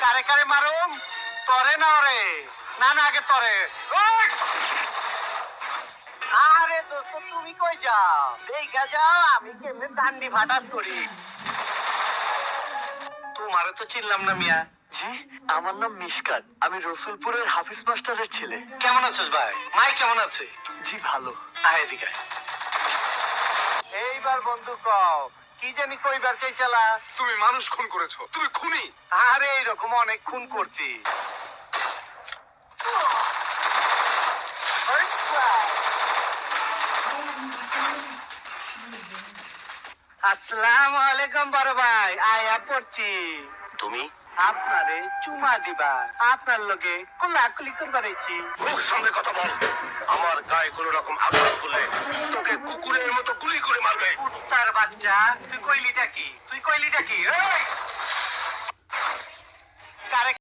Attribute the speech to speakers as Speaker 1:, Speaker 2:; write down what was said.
Speaker 1: কারে কারে মারুম তরে না রে না না আগে তরে আরে দোস্ত তুমি কই যাও দেখা যাও আমি কেমনে ডান্ডি ফাটাস করি তোমারে তো চিনলাম না মিয়া
Speaker 2: জি, আমার নাম মিশকাত। আমি রসুলপুরের হাফিজ মাস্টারের ছেলে।
Speaker 1: কেমন আছিস ভাই মাই কেমন আছে
Speaker 2: জি ভালো।
Speaker 1: আয় এদিকে আয়। এইবার বন্ধু কও কি জানি কইবার চাইছিলা
Speaker 3: তুমি মানুষ খুন করেছো, তুমি খুনি।
Speaker 1: আরে এরকম অনেক খুন করছি আসসালামু আলাইকুম বড় ভাই আয়া পড়ছি
Speaker 3: তুমি
Speaker 1: আপনারে চুমা দিবা আপনার লগে কোলাকুলি করবার আইছি
Speaker 3: মুখ সামনে কথা বল। আমার গায়ে কোনো রকম আঘাত করলে তোকে কুকুরের মতো গুলি করে মারবে।
Speaker 1: কুত্তার বাচ্চা তুই কইলিটা কি এই